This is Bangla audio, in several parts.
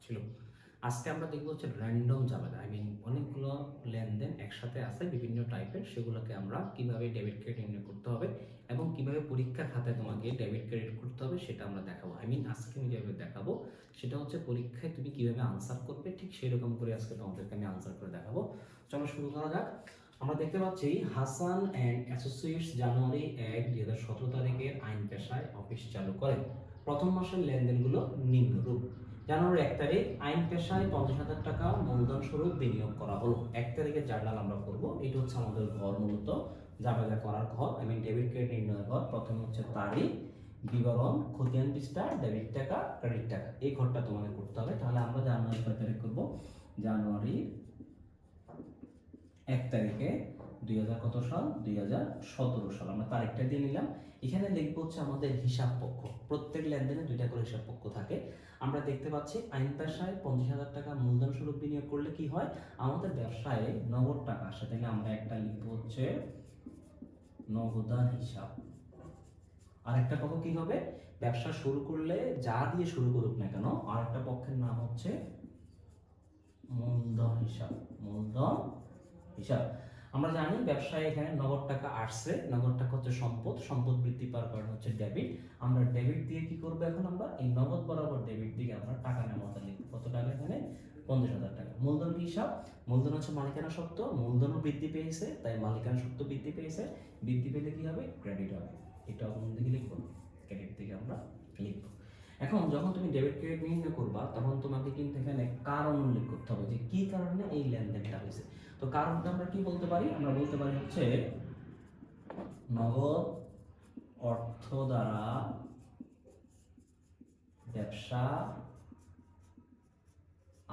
ছিল। আজকে আমরা দেখবো হচ্ছে র্যান্ডম ঝামেলা, অনেকগুলো লেনদেন একসাথে আছে বিভিন্ন টাইপের, সেগুলোকে আমরা কিভাবে ডেবিট ক্রেডিট নির্ণয় করতে হবে এবং কিভাবে পরীক্ষার খাতায় তোমাকে ডেবিট ক্রেডিট করতে হবে সেটা আমরা দেখাবো। আজকে আমি যেভাবে দেখাবো সেটা হচ্ছে পরীক্ষায় তুমি কিভাবে আনসার করবে, ঠিক সেরকম করে আজকে তোমাদেরকে আমি আনসার করে দেখাবো। চলো শুরু করা যাক। আমরা দেখতে পাচ্ছি হাসান অ্যান্ড অ্যাসোসিয়েটস জানুয়ারি 1, 2017 তারিখে আইন পেশায় অফিস চালু করেন। প্রথম মাসের লেনদেনগুলো নিম্নরূপ। জানুয়ারি 1 তারিখ আইন পেশায় 50,000 টাকা মূলধন স্বরূপ বিনিয়োগ করা হলো। 1 তারিখে জার্নাল আমরা করব, এটা হচ্ছে আমাদের ঘর, মূলত যাবে করার ঘর, ডেবিট ক্রেডিট নির্ণয়ের ঘর। প্রথমে হচ্ছে তারিখ, বিবরণ, খতিয়ান পৃষ্ঠা, ডেবিট টাকা, ক্রেডিট টাকা, এই ঘরটা তোমাদের করতে হবে। তাহলে আমরা জানুয়ারি কয় তারিখ করব? জানুয়ারি 1 তারিখে 2000 কত সাল? 2017 সাল। আমরা তারিখটা দিয়ে নিলাম। এখানে লিখবো হচ্ছে আমাদের হিসাব পক্ষ। প্রত্যেক লেনদেনে 2টা করে হিসাব পক্ষ থাকে। আমরা দেখতে পাচ্ছি আইন পেশায় 50,000 টাকা মূলধন স্বরূপ বিনিয়োগ করলে কি হয়? আমাদের ব্যবসায় নগদ টাকা আসে। তাহলে আমরা একটা লিখবো হচ্ছে নগদান হিসাব। আরেকটা পক্ষ কি হবে? ব্যবসা শুরু করলে যা দিয়ে শুরু করুক না কেন, আরেকটা পক্ষের নাম হচ্ছে মূলধন হিসাব। মূলধন হিসাব। আমরা জানি ব্যবসায় এখানে নগদ টাকা আসছে, নগদ টাকা হচ্ছে সম্পদ, সম্পদ বৃদ্ধি পাওয়ার কারণ হচ্ছে ডেবিট। আমরা ডেবিট দিয়ে কি করবো? এখন আমরা এই নগদ বরাবর ডেবিট দিকে আমরা টাকা নেওয়াটা লিখবো। কত টাকা? এখানে 50,000 টাকা। মূলধন কি হিসাব? মূলধন হচ্ছে মালিকানা সত্ত্ব, মূলধনও বৃদ্ধি পেয়েছে, তাই মালিকানা সত্ত্ব বৃদ্ধি পেয়েছে। বৃদ্ধি পেলে কি হবে? ক্রেডিট হবে। এটা কোন দিকে লিখবো? ক্রেডিট দিকে আমরা লিখবো। এখন যখন তুমি ডেবিট ক্রেডিট নির্ণয় করবা, তখন তোমাকে কিন্তু এখানে কারণ উল্লেখ করতে হবে যে কি কারণে এই লেনদেনটা হয়েছে। তো কারণটা আমরা কি বলতে পারি? আমরা বলতে পারি হচ্ছে নগদ অর্থ দ্বারা ব্যবসা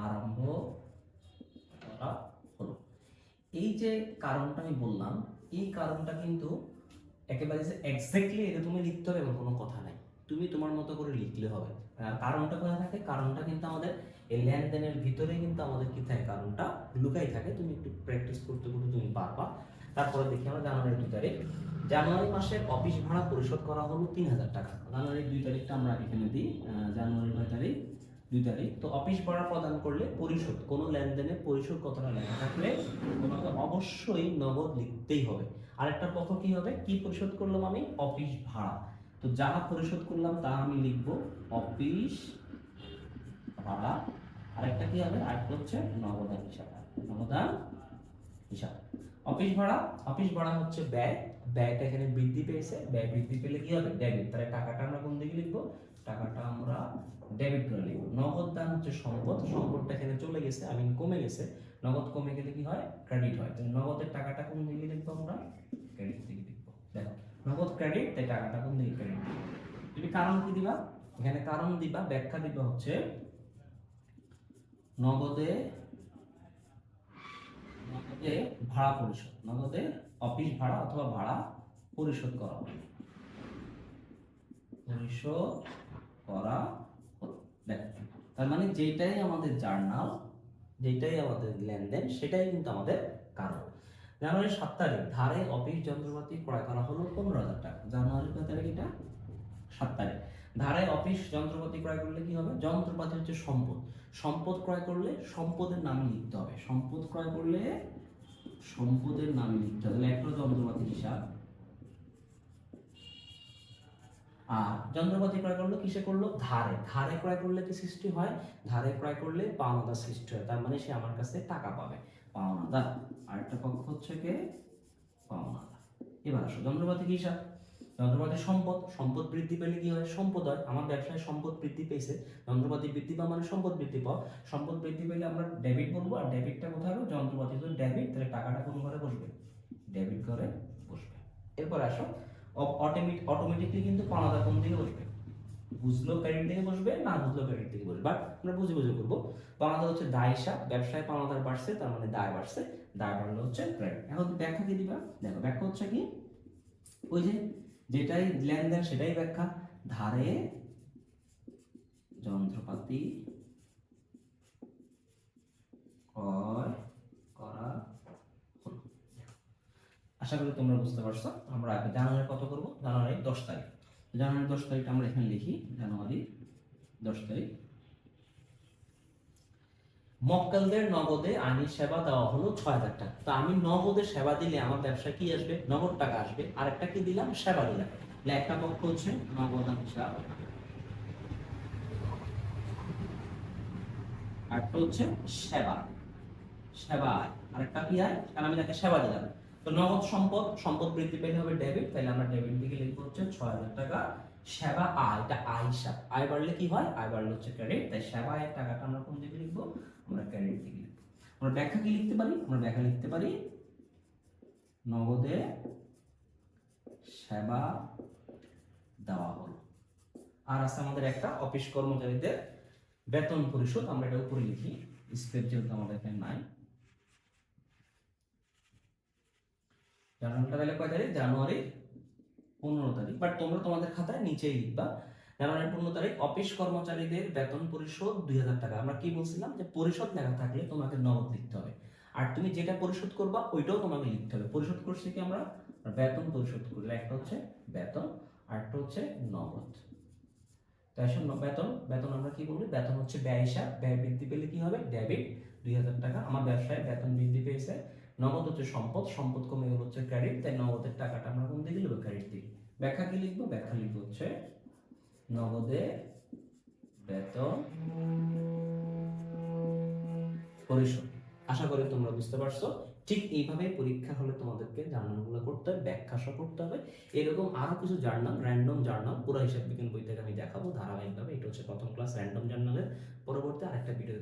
আরম্ভ করা হলো। এই যে কারণটা আমি বললাম, এই কারণটা কিন্তু একেবারে যে এক্স্যাক্টলি এটা তুমি লিখতে হবে এমন কোনো কথা নাই, তুমি তোমার মতো করে লিখলে হবে। কারণটা কোথায় থাকে? কারণটা কিন্তু আমাদের এই লেনদেনের ভিতরে কিন্তু আমাদের কি থাকে? কারণটা লুকাই থাকে। তুমি একটু প্র্যাকটিস করতে করতে তুমি পারবা। তারপরে দেখি আমরা জানুয়ারি 2 তারিখ। জানুয়ারি মাসের অফিস ভাড়া পরিশোধ করা হলো 3,000 টাকা। জানুয়ারি 2 তারিখটা আমরা এখানে দিই। জানুয়ারি 9 তারিখ, 2 তারিখ। তো অফিস ভাড়া প্রদান করলে পরিশোধ, কোনো লেনদেনে পরিশোধ কথাটা লেখা থাকলে তোমাকে অবশ্যই নগদ লিখতেই হবে। আরেকটা পক্ষ কি হবে? কি পরিশোধ করলাম আমি? অফিস ভাড়া। তো যা পরিশোধ করলাম তা আমি লিখব অফিস ভাড়া। আরেকটা কি হবে? আরেকটা হচ্ছে নগদান হিসাব। নগদান হিসাব। অফিস ভাড়া, অফিস ভাড়া হচ্ছে ব্যয়, ব্যয়টা এখানে বৃদ্ধি পেয়েছে, ব্যয় বৃদ্ধি পেলে কি হবে? ডেবিট। তাহলে টাকাটা আমরা কোন দিকে লিখবো? টাকাটা আমরা ডেবিট করে লিখবো। নগদ দান হচ্ছে সম্পদ, সম্পদটা এখানে চলে গেছে, কমে গেছে। নগদ কমে গেলে কি হয়? ক্রেডিট হয়। তাহলে নগদের টাকাটা কোন দিকে লিখবো? আমরা ক্রেডিট দিকে লিখবো। দেখো, নগদ ক্রেডিট, তাই টাকাটা কোন দিকে? ক্রেডিট। তুমি কারণ কি দিবা? এখানে কারণ দিবা, ব্যাখ্যা দিবা হচ্ছে নগদে নগদে ভাড়া পরিশোধ, নগদে অফিস ভাড়া অথবা ভাড়া পরিশোধ করা হবে। পরিশোধ করা হলো। দেখো, তার মানে যেটাই আমাদের জার্নাল, যেটাই আমাদের লেনদেন, সেটাই কিন্তু আমাদের কারণ। জানুয়ারি 7 তারিখ ধারে অফিস যন্ত্রপাতি ক্রয় করা হলো 15,000 টাকা। জানুয়ারি কত তারিখ? এটা 7 তারিখ। ধারে অফিস যন্ত্রপাতি ক্রয় করলে কি হবে? যন্ত্রপাতি হচ্ছে সম্পদ, সম্পদ ক্রয় করলে সম্পদের নামে লিখতে হবে। সম্পদ ক্রয় করলে সম্পদের নামে লিখতে হবে। একটা যন্ত্রপাতি হিসাব। আর যন্ত্রপাতি ক্রয় করলো কিসে করলো? ধারে। ধারে ক্রয় করলে কি সৃষ্টি হয়? ধারে ক্রয় করলে পাওনাদার সৃষ্টি হয়, তার মানে সে আমার কাছে টাকা পাবে, পাওনাদার। আরেকটা পক্ষ হচ্ছে কে? পাওনাদার। এবার আসো যন্ত্রপাতি কি হিসাব? যন্ত্রপাতি সম্পদ, সম্পদ বৃদ্ধি পেলে কি হয়? সম্পদ হয়। আমার ব্যবসায় সম্পদ বৃদ্ধি পেয়েছে, যন্ত্রপাতি বৃদ্ধি পাওয়া মানে সম্পদ বৃদ্ধি পাওয়া। সম্পদ বৃদ্ধি পেলে আমরা ডেবিট বলবো, আর ডেবিটটা কোথায় হবে? যন্ত্রপাতি যদি ডেবিট, তাহলে টাকাটা কোন ঘরে বসবে? ডেবিট ঘরে বসবে। এরপর আসো অটোমেটিকলি কিন্তু পাওনাদার কোন দিকে বসবে? বুঝলেও ক্রেডিট দিকে বসবে, না বুঝলেও ক্রেডিট দিকে বসবে, বাট আমরা বুঝে বুঝে করবো। পাওনাদার হচ্ছে দায় হিসাব, ব্যবসায় পাওনাদার বাড়ছে, তার মানে দায় বাড়ছে, দায় বাড়লে হচ্ছে ক্রেডিট। এখন ব্যাখ্যা কি দিবা? দেখো, ব্যাখ্যা হচ্ছে কি? ওই যে যেটাই লেনদেন সেটাই ব্যাখ্যা। ধারে যন্ত্রপাতি ক্রয় করা হলো। আশা করি তোমরা বুঝতে পারছো। আমরা জানুয়ারি কত করব? জানুয়ারি 10 তারিখ। জানুয়ারি 10 তারিখ আমরা এখানে লিখি। জানুয়ারি 10 তারিখ মক্কেলদের নগদে আইনি সেবা দেওয়া হলো 6,000 টাকা। তো আমি নগদে সেবা দিলে আমার ব্যবসা কি আসবে? নগদ টাকা আসবে। আর একটা কি দিলাম? সেবা দিলাম। তাহলে একটা পক্ষ হচ্ছে নগদ হিসাব, আরেকটা হচ্ছে সেবা, সেবা আয়। আরেকটা কি আয়? কারণ আমি তাকে সেবা দিলাম। তো নগদ সম্পদ, সম্পদ বৃদ্ধি পেলে হবে ডেবিট, তাহলে আমরা ডেবিট দিকে লিখবো হচ্ছে 6,000 টাকা। সেবা আয়, এটা আয় হিসাব। আয় বাড়লে কি হয়? আয় বাড়লে হচ্ছে ক্রেডিট, তাই সেবা আয়ের টাকাটা আমরা কোন দিকে লিখবো? আমরা ক্রেডিট দিকে লিখবো। আমরা ব্যাখ্যা কি লিখতে পারি? আমরা ব্যাখ্যা লিখতে পারি নগদে সেবা দেওয়া হলো। আর আছে আমাদের একটা অফিস কর্মচারীদের বেতন পরিশোধ, আমরা এটা উপরে লিখি, স্পেস যেহেতু আমাদের এখানে নাই। জানুয়ারিটা তাহলে কয় তারিখ? জানুয়ারি 15 তারিখ, বাট তোমরা তোমাদের খাতায় নিচেই লিখবা জানুয়ারি 15 তারিখ অফিস কর্মচারীদের বেতন পরিশোধ 2,000 টাকা। আমরা কি বলছিলাম যে পরিশোধ লেখা থাকলে তোমাকে নগদ লিখতে হবে, আর তুমি যেটা পরিশোধ করবা ওইটাও তোমাকে লিখতে হবে। পরিশোধ করছি কি আমরা? বেতন পরিশোধ করলে একটা হচ্ছে বেতন, আর একটা হচ্ছে নগদ। তাই বেতন, বেতন আমরা কি বলি? বেতন হচ্ছে ব্যয় হিসাব, ব্যয় বৃদ্ধি পেলে কি হবে? ডেবিট 2,000 টাকা। আমার ব্যবসায় বেতন বৃদ্ধি পেয়েছে। নগদ হচ্ছে সম্পদ, সম্পদ কমে গেল হচ্ছে ক্রেডিট, তাই নগদের টাকাটা আমরা কোন দিকে লিখবো? ক্রেডিট দিকে। ব্যাখ্যা কি লিখবো? ব্যাখ্যা লিখবো হচ্ছে নগদে বেতন পরিশোধ। আশা করি তোমরা বুঝতে পারছো। ঠিক এইভাবে পরীক্ষা হলে তোমাদেরকে জার্নালগুলো করতে হবে, ব্যাখ্যা সহ করতে হবে। এরকম আরো কিছু জার্নাল, র্যান্ডম জার্নাল পুরো হিসাব বিজ্ঞান বই থেকে আমি দেখাবো ধারাবাহিকভাবে। এটা হচ্ছে প্রথম ক্লাস র্যান্ডম জার্নালের। পরবর্তী আরেকটা ভিডিও